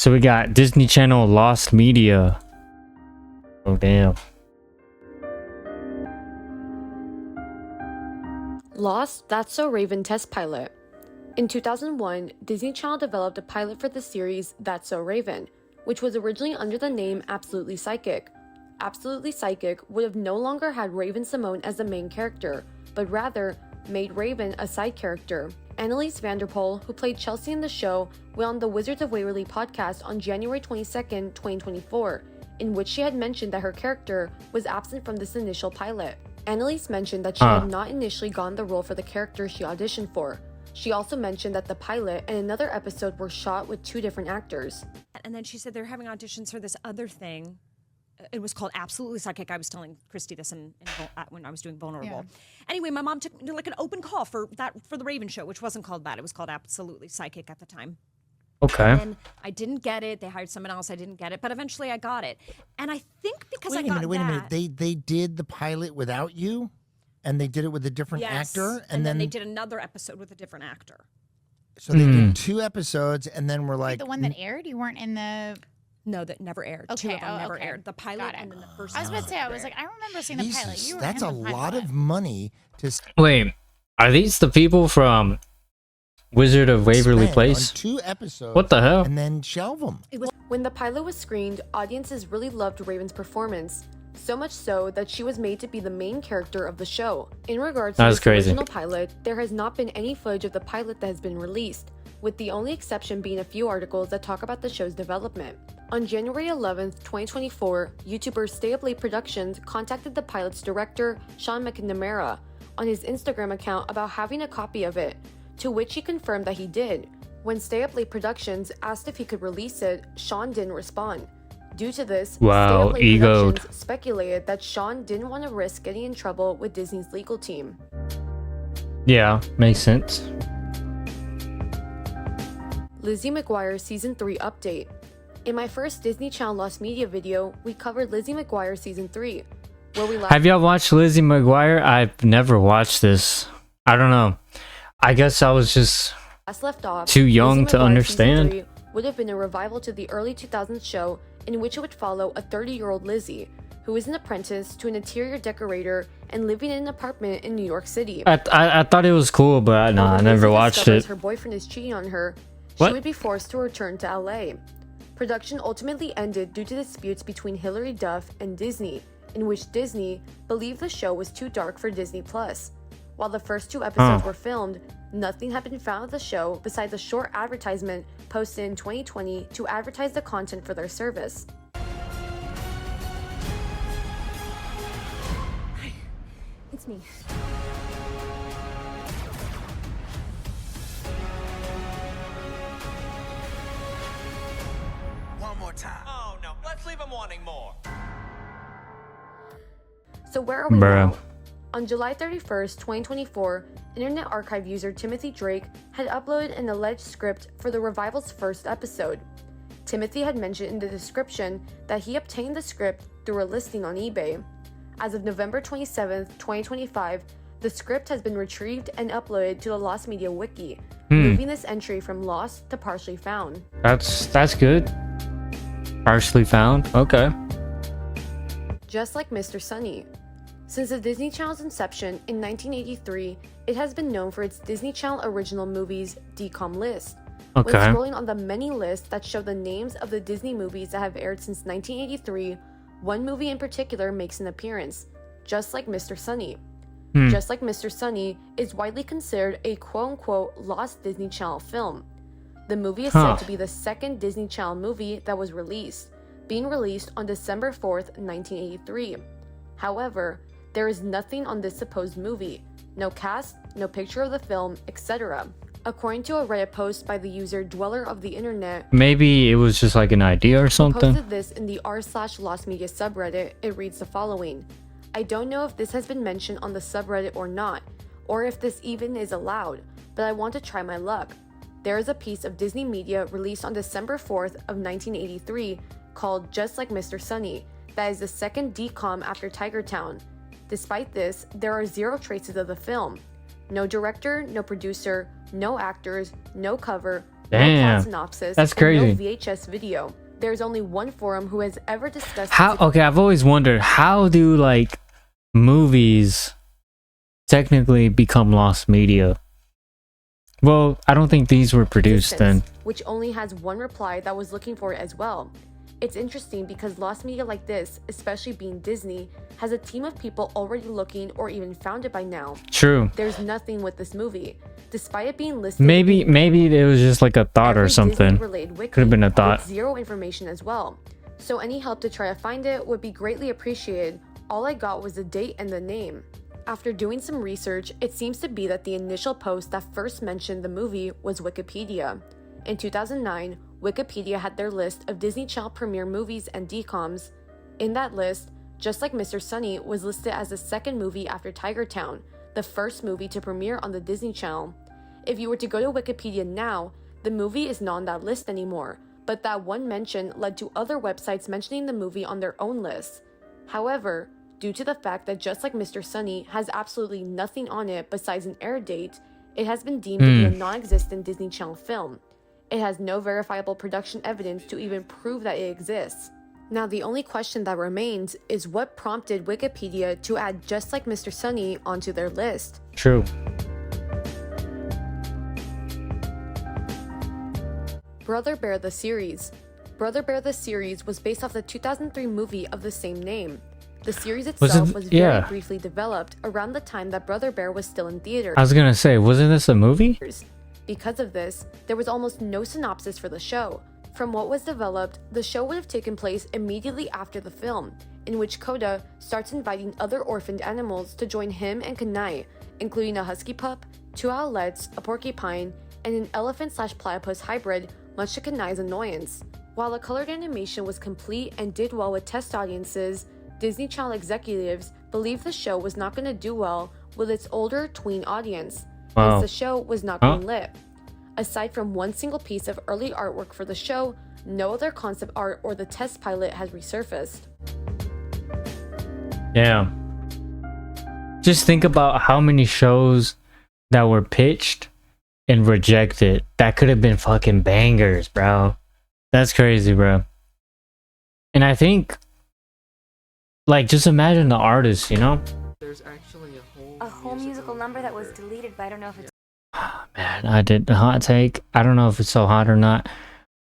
So we got Disney Channel Lost Media. Oh damn. Lost, That's So Raven test pilot. In 2001, Disney Channel developed a pilot for the series That's So Raven, which was originally under the name Absolutely Psychic. Absolutely Psychic would have no longer had Raven-Symoné as the main character, but rather made Raven a side character. Anneliese van der Pol, who played Chelsea in the show, went on the Wizards of Waverly podcast on January 22, 2024, in which she had mentioned that her character was absent from this initial pilot. Anneliese mentioned that she had not initially gotten the role for the character she auditioned for. She also mentioned that the pilot and another episode were shot with 2 different actors. And then she said they're having auditions for this other thing. It was called Absolutely Psychic. I was telling Christy this when I was doing Vulnerable. Yeah. Anyway, my mom took me to like an open call for the Raven show, which wasn't called that. It was called Absolutely Psychic at the time. Okay. And I didn't get it. They hired someone else. I didn't get it. But eventually I got it. And I think because Wait a minute. They did the pilot without you? And they did it with a different actor? And then they did another episode with a different actor. So they did 2 episodes and then we're like... The one that aired? You weren't in the... No, that never aired. Okay. 2 of them never aired. The pilot and then the first. I was about to say, I was like, I remember seeing the pilot. You were that's in a the pilot. lot of money to Wait, are these the people from Wizard of Waverly spend Place? on 2 episodes. What the hell? And then shelve them. When the pilot was screened, audiences really loved Raven's performance, so much so that she was made to be the main character of the show. In regards to the original pilot, there has not been any footage of the pilot that has been released, with the only exception being a few articles that talk about the show's development. On January 11th, 2024, YouTuber Stay Up Late Productions contacted the pilot's director, Sean McNamara, on his Instagram account about having a copy of it, to which he confirmed that he did. When Stay Up Late Productions asked if he could release it, Sean didn't respond. Due to this, Stay Up Late Productions speculated that Sean didn't want to risk getting in trouble with Disney's legal team. Yeah, makes sense. Lizzie McGuire Season 3 Update. In my first Disney Channel Lost Media video, we covered Lizzie McGuire Season 3, where we Have y'all watched Lizzie McGuire? I've never watched this. I don't know. I guess I was just left off, too young Lizzie to McGuire understand. Season 3 would have been a revival to the early 2000s show in which it would follow a 30-year-old Lizzie, who is an apprentice to an interior decorator and living in an apartment in New York City. I thought it was cool, but no, I never watched it. Her boyfriend is cheating on her. What? She would be forced to return to LA. Production ultimately ended due to disputes between Hilary Duff and Disney, in which Disney believed the show was too dark for Disney+. While the first 2 episodes were filmed, nothing had been found of the show besides a short advertisement posted in 2020 to advertise the content for their service. Hi, it's me. One more time. Oh no, let's leave him wanting more. So where are we now? On July 31st, 2024, Internet Archive user Timothy Drake had uploaded an alleged script for the revival's first episode. Timothy had mentioned in the description that he obtained the script through a listing on eBay. As of November 27th, 2025, the script has been retrieved and uploaded to the Lost Media Wiki, moving this entry from lost to partially found. That's good. Partially found. Okay. Just like Mr. Sunny. Since the Disney Channel's inception in 1983, it has been known for its Disney Channel original movies DCOM list. When scrolling on the many lists that show the names of the Disney movies that have aired since 1983, one movie in particular makes an appearance, Just Like Mr. Sunny. Just Like Mr. Sunny is widely considered a quote-unquote lost Disney Channel film. The movie is said to be the second Disney Channel movie that was released, being released on December 4th, 1983. However, there is nothing on this supposed movie, no cast, no picture of the film, etc. According to a Reddit post by the user Dweller of the Internet, maybe it was just like an idea or something. Posted this in the r/Lost Media subreddit. It reads the following: I don't know if this has been mentioned on the subreddit or not, or if this even is allowed, but I want to try my luck. There is a piece of Disney media released on December 4th of 1983 called Just Like Mr. Sunny that is the second DCOM after Tiger Town. Despite this, there are 0 traces of the film. No director, no producer, no actors, no cover, Damn. plot synopsis, That's and crazy. no VHS video. There's only one forum who has ever discussed How? Okay, I've always wondered, how do like movies technically become lost media? Well, I don't think these were produced then. which only has one reply that was looking for it as well. It's interesting because lost media like this, especially being Disney, has a team of people already looking or even found it by now. True. There's nothing with this movie. Despite it being listed, Maybe it was just like a thought or every something. Disney-related wiki Could have been a thought. with zero information as well. So any help to try to find it would be greatly appreciated. All I got was the date and the name. After doing some research, it seems to be that the initial post that first mentioned the movie was Wikipedia. In 2009, Wikipedia had their list of Disney Channel premiere movies and DCOMs. In that list, Just Like Mr. Sunny was listed as the second movie after Tiger Town, the first movie to premiere on the Disney Channel. If you were to go to Wikipedia now, the movie is not on that list anymore, but that one mention led to other websites mentioning the movie on their own list. However, due to the fact that Just Like Mr. Sunny has absolutely nothing on it besides an air date, it has been deemed to be a non-existent Disney Channel film. It has no verifiable production evidence to even prove that it exists. Now, the only question that remains is what prompted Wikipedia to add Just Like Mr. Sunny onto their list. True. Brother Bear the series. Brother Bear the series was based off the 2003 movie of the same name. The series itself was very briefly developed around the time that Brother Bear was still in theaters. I was gonna say, wasn't this a movie? Because of this, there was almost no synopsis for the show. From what was developed, the show would have taken place immediately after the film, in which Coda starts inviting other orphaned animals to join him and Kanai, including a husky pup, 2 owlets, a porcupine, and an elephant/platypus hybrid, much to Kanai's annoyance. While the colored animation was complete and did well with test audiences, Disney Channel executives believed the show was not going to do well with its older tween audience. Wow. Hence, the show was not greenlit. Aside from one single piece of early artwork for the show, no other concept art or the test pilot has resurfaced. Yeah. Just think about how many shows that were pitched and rejected. That could have been fucking bangers, bro. That's crazy, bro. And I think, like, just imagine the artist, you know? There's actually a whole musical number that was deleted, but I don't know if it's... Man, I did the hot take. I don't know if it's so hot or not,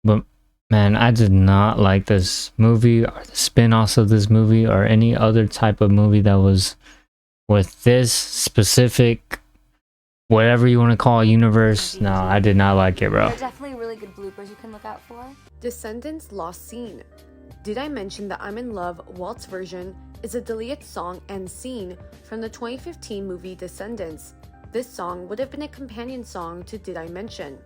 but man, I did not like this movie or the spin-offs of this movie or any other type of movie that was with this specific, whatever you want to call, universe. No, I did not like it, bro. There are definitely really good bloopers you can look out for. Descendants Lost Scene. Did I mention that I'm in Love Walt's version is a deleted song and scene from the 2015 movie Descendants? This song would have been a companion song to Did I Mention.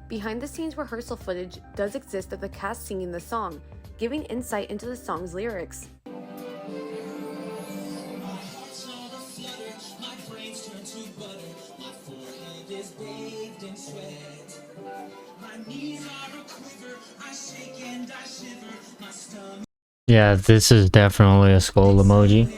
Behind the scenes rehearsal footage does exist of the cast singing the song, giving insight into the song's lyrics. Yeah, this is definitely a skull emoji.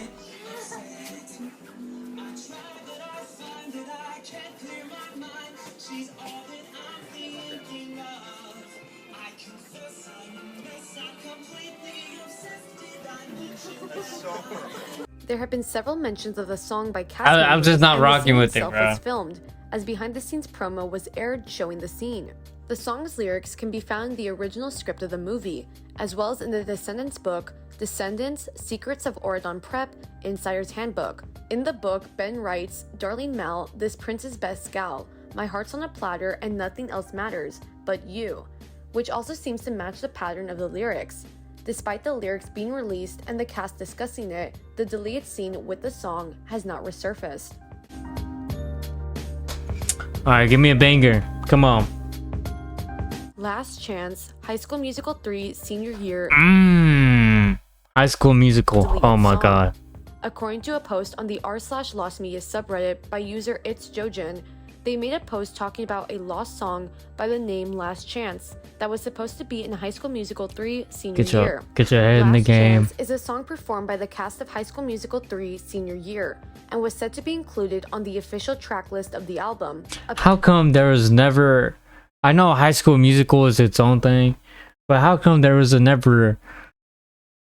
There have been several mentions of the song by cast I'm just not members, and the rocking scene with it, itself bro. was filmed, as behind-the-scenes promo was aired showing the scene. The song's lyrics can be found in the original script of the movie, as well as in the Descendants book, Descendants: Secrets of Auradon Prep, Insider's Handbook. In the book, Ben writes, "Darling Mal, this prince's best gal. My heart's on a platter and nothing else matters, but you," which also seems to match the pattern of the lyrics. Despite the lyrics being released and the cast discussing it, the deleted scene with the song has not resurfaced. Alright, give me a banger. Come on. Last Chance, High School Musical 3 senior year. High School Musical. Deleted Oh my song. god. According to a post on the r/Lost Media subreddit by user It's Jojin, they made a post talking about a lost song by the name Last Chance that was supposed to be in High School Musical 3 senior year. Get your head in the Last game. Chance is a song performed by the cast of High School Musical 3 senior year and was said to be included on the official track list of the album. How come there was never... I know High School Musical is its own thing, but how come there was a never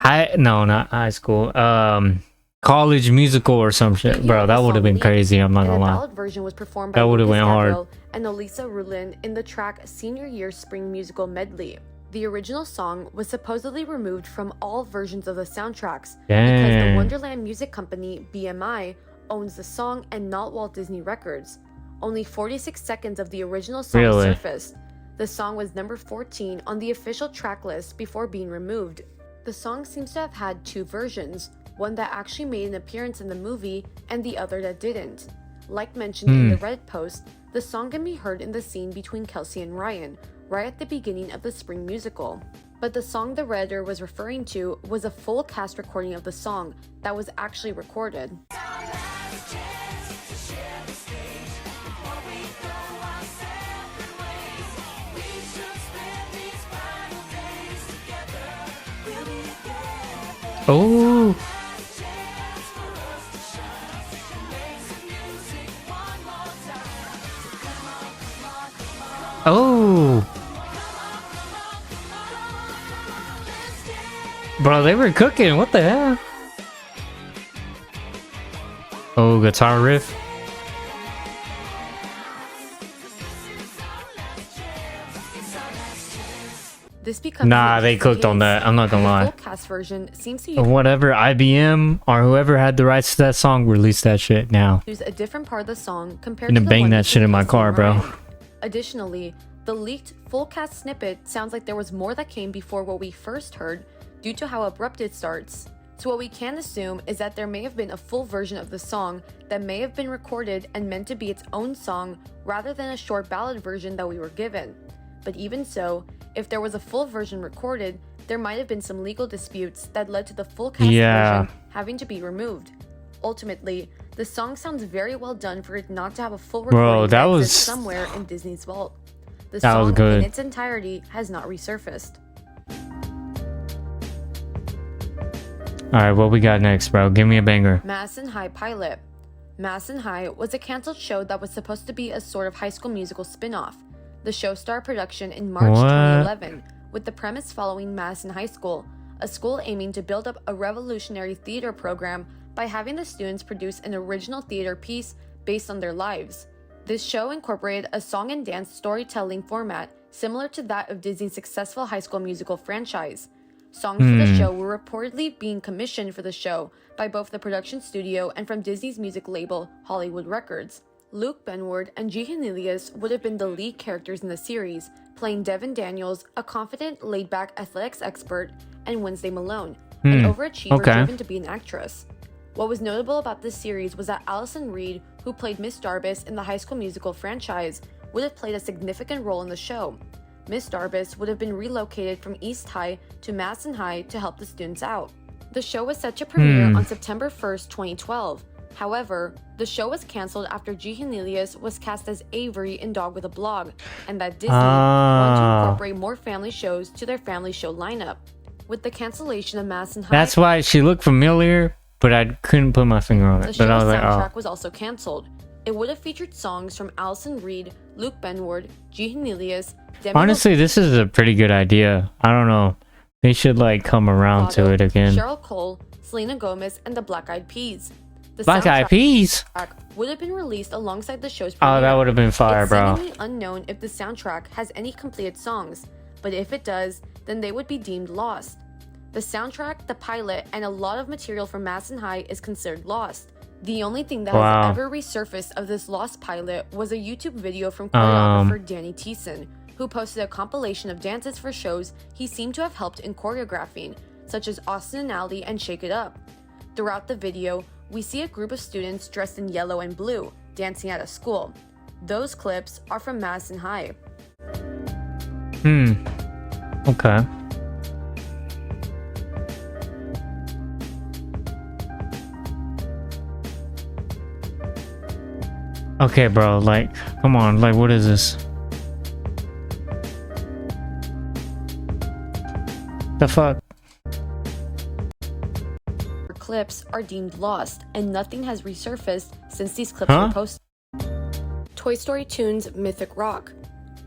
not high school, College Musical or some shit, bro? That would have been crazy. I'm not gonna lie. The ballad version was performed by That would have Lucas went hard. Gabriel and Elisa Rulin in the track Senior Year Spring Musical Medley. The original song was supposedly removed from all versions of the soundtracks because the Wonderland Music Company, BMI, owns the song and not Walt Disney Records. Only 46 seconds of the original song surfaced. The song was number 14 on the official track list before being removed. The song seems to have had two versions, one that actually made an appearance in the movie and the other that didn't. Like mentioned in the Reddit post, the song can be heard in the scene between Kelsey and Ryan, right at the beginning of the spring musical. But the song the Redditor was referring to was a full cast recording of the song that was actually recorded. Oh. Oh. Bro, they were cooking. What the hell? Oh, guitar riff. This becomes they cooked on that. I'm not gonna lie. The full cast version seems to Whatever IBM or whoever had the rights to that song, release that shit now. use a different part of the song compared I'm to gonna the bang one that between shit in my Kelsey car, and bro. Ryan. Additionally, the leaked full cast snippet sounds like there was more that came before what we first heard due to how abrupt it starts. So what we can assume is that there may have been a full version of the song that may have been recorded and meant to be its own song rather than a short ballad version that we were given. But even so, if there was a full version recorded, there might have been some legal disputes that led to the full cast version having to be removed. Ultimately, the song sounds very well done for it not to have a full recording that exists was somewhere in Disney's vault. The that was song good. in its entirety has not resurfaced. Alright, what we got next, bro? Give me a banger. Madison High pilot. Madison High was a canceled show that was supposed to be a sort of High School Musical spin-off. The show starred production in March 2011, with the premise following Madison High School, a school aiming to build up a revolutionary theater program by having the students produce an original theater piece based on their lives. This show incorporated a song and dance storytelling format similar to that of Disney's successful High School Musical franchise. Songs for the show were reportedly being commissioned for the show by both the production studio and from Disney's music label, Hollywood Records. Luke Benward and G. Cornelius would have been the lead characters in the series, playing Devin Daniels, a confident, laid-back athletics expert, and Wednesday Malone, an overachiever driven to be an actress. What was notable about this series was that Allison Reed, who played Miss Darbus in the High School Musical franchise, would have played a significant role in the show. Miss Darbus would have been relocated from East High to Madison High to help the students out. The show was set to premiere on September 1st, 2012. However, the show was canceled after G. Cornelius was cast as Avery in Dog with a Blog, and that Disney wanted to incorporate more family shows to their family show lineup. With the cancellation of Madison High, that's why she looked familiar, but I couldn't put my finger on it. the show's But I was like, soundtrack oh. was also canceled. It would have featured songs from Allison Reed, Luke Benward, G. Cornelius, Demi Honestly, this is a pretty good idea. I don't know. They should like come around to it again. Cheryl Cole, Selena Gomez, and the Black Eyed Peas. The Black Eyed Peas? soundtrack would have been released alongside the show's premiere. Oh, that would have been fire, It's bro. seemingly unknown if the soundtrack has any completed songs, but if it does, then they would be deemed lost. The soundtrack, the pilot, and a lot of material from Madison High is considered lost. The only thing that has ever resurfaced of this lost pilot was a YouTube video from choreographer Danny Thiessen, who posted a compilation of dances for shows he seemed to have helped in choreographing, such as Austin and Ally and Shake It Up. Throughout the video, we see a group of students dressed in yellow and blue, dancing at a school. Those clips are from Madison High. Okay. Okay, bro, like, come on, like, what is this? The fuck? Clips are deemed lost, and nothing has resurfaced since these clips were posted. Toy Story Tunes Mythic Rock.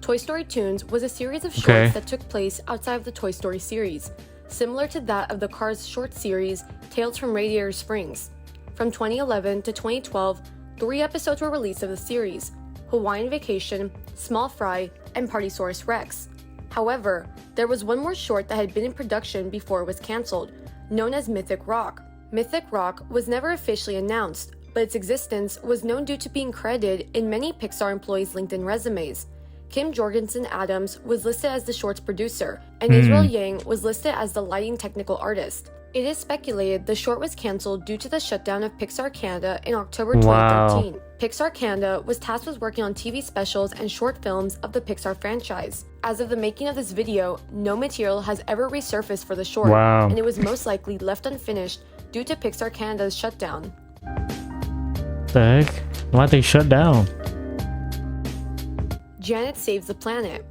Toy Story Toons was a series of shorts that took place outside of the Toy Story series, similar to that of the Cars short series Tales from Radiator Springs. From 2011 to 2012, 3 episodes were released of the series: Hawaiian Vacation, Small Fry, and Partysaurus Rex. However, there was one more short that had been in production before it was cancelled, known as Mythic Rock. Mythic Rock was never officially announced, but its existence was known due to being credited in many Pixar employees' LinkedIn resumes. Kim Jorgensen Adams was listed as the short's producer, and Israel Yang was listed as the lighting technical artist. It is speculated the short was cancelled due to the shutdown of Pixar Canada in October 2013. Wow. Pixar Canada was tasked with working on TV specials and short films of the Pixar franchise. As of the making of this video, no material has ever resurfaced for the short, and it was most likely left unfinished due to Pixar Canada's shutdown. The heck? Why'd they shut down? Janet Saves the Planet.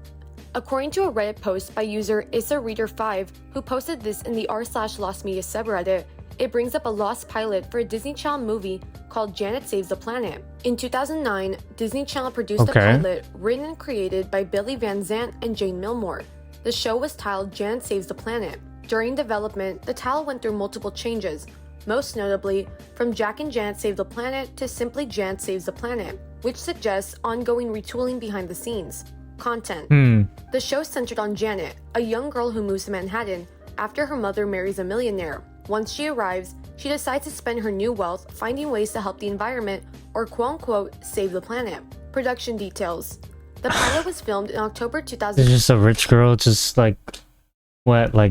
According to a Reddit post by user IssaReader5, who posted this in the r/Lost Media subreddit, it brings up a lost pilot for a Disney Channel movie called Janet Saves the Planet. In 2009, Disney Channel produced a pilot written and created by Billy Van Zandt and Jane Millmore. The show was titled Janet Saves the Planet. During development, the title went through multiple changes, most notably from Jack and Janet Save the Planet to simply Janet Saves the Planet, which suggests ongoing retooling behind the scenes. Content. The show centered on Janet, a young girl who moves to Manhattan after her mother marries a millionaire. Once she arrives, she decides to spend her new wealth finding ways to help the environment, or quote-unquote, save the planet. Production details. The pilot was filmed in October 2000. It's just a rich girl just like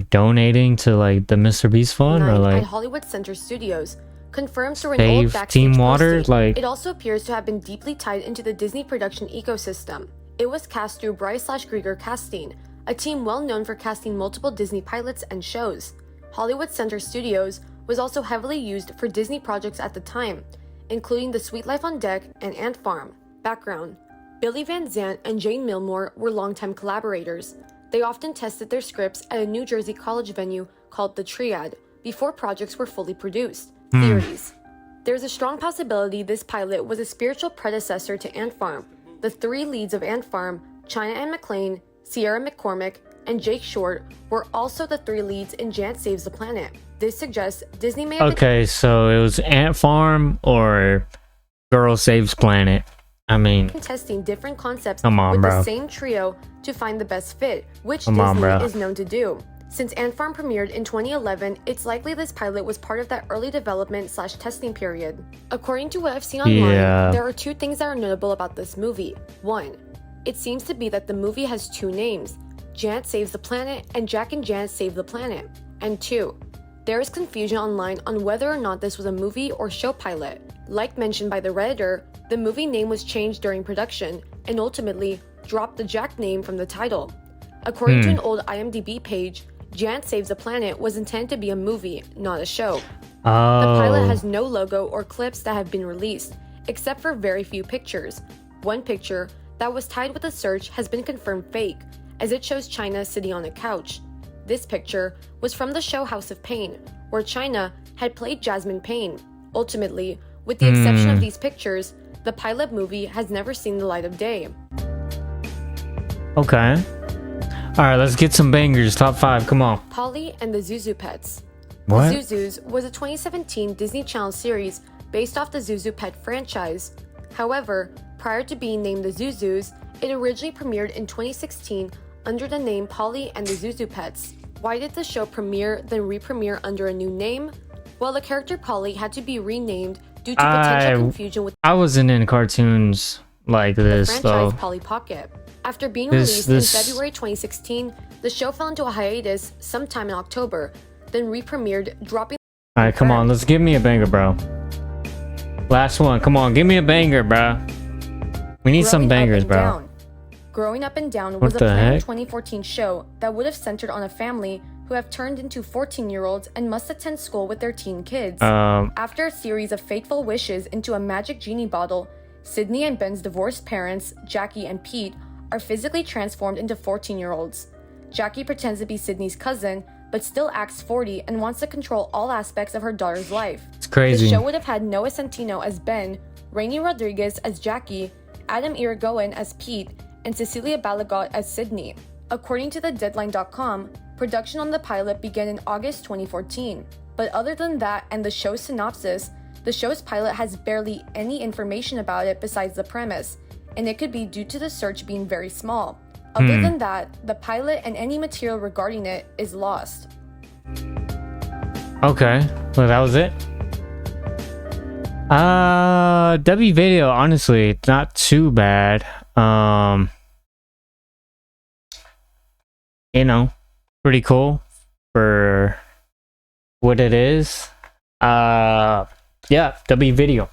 donating to like the Mr. Beast fund, or like at Hollywood Center Studios. Confirms through an Save old backstage Team Water, posting. like It also appears to have been deeply tied into the Disney production ecosystem. It was cast through Bryce/Grieger Casting, a team well known for casting multiple Disney pilots and shows. Hollywood Center Studios was also heavily used for Disney projects at the time, including The Sweet Life on Deck and Ant Farm. Background. Billy Van Zandt and Jane Millmore were longtime collaborators. They often tested their scripts at a New Jersey college venue called The Triad before projects were fully produced. Theories. There's a strong possibility this pilot was a spiritual predecessor to Ant Farm. The 3 leads of Ant Farm, China Anne McClain, Sierra McCormick, and Jake Short, were also the 3 leads in Janet Saves the Planet. This suggests Disney may have so it was Ant Farm or Girl Saves Planet. I mean, testing different concepts with the same trio to find the best fit, which Disney is known to do. Since Ant Farm premiered in 2011, it's likely this pilot was part of that early development/testing period. According to what I've seen online, there are 2 things that are notable about this movie. 1, it seems to be that the movie has 2 names, Janet Saves the Planet and Jack and Janet Save the Planet. And 2, there is confusion online on whether or not this was a movie or show pilot. Like mentioned by the Redditor, the movie name was changed during production and ultimately dropped the Jack name from the title. According to an old IMDb page, Janet Saves the Planet was intended to be a movie, not a show. The pilot has no logo or clips that have been released, except for very few pictures. One picture that was tied with a search has been confirmed fake, as it shows China sitting on a couch. This picture was from the show House of Pain, where China had played Jasmine Payne. Ultimately, with the exception of these pictures, the pilot movie has never seen the light of day. Okay. Alright, let's get some bangers. Top 5, come on. Polly and the Zuzu Pets. What? The Zuzus was a 2017 Disney Channel series based off the Zuzu Pet franchise. However, prior to being named the Zuzus, it originally premiered in 2016 under the name Polly and the Zuzu Pets. Why did the show premiere then re-premiere under a new name? Well, the character Polly had to be renamed due to potential confusion with I wasn't in cartoons like this, the franchise though. Polly Pocket. After being released in February 2016, the show fell into a hiatus sometime in October, then re-premiered, dropping... Alright, come on, let's give me a banger, bro. Last one, come on, give me a banger, bro. We need some bangers, bro. Growing Up and Down was a planned 2014 show that would have centered on a family who have turned into 14-year-olds and must attend school with their teen kids. After a series of fateful wishes into a magic genie bottle, Sydney and Ben's divorced parents, Jackie and Pete, are physically transformed into 14-year-olds. Jackie pretends to be Sydney's cousin, but still acts 40 and wants to control all aspects of her daughter's life. It's crazy. The show would have had Noah Centino as Ben, Rainy Rodriguez as Jackie, Adam Irigoyen as Pete, and Cecilia Balagot as Sydney. According to the Deadline.com, production on the pilot began in August 2014. But other than that and the show's synopsis, the show's pilot has barely any information about it besides the premise, and it could be due to the search being very small. Other than that, the pilot and any material regarding it is lost. Okay, well that was it. W video, honestly, it's not too bad. You know, pretty cool for what it is. Yeah, W video.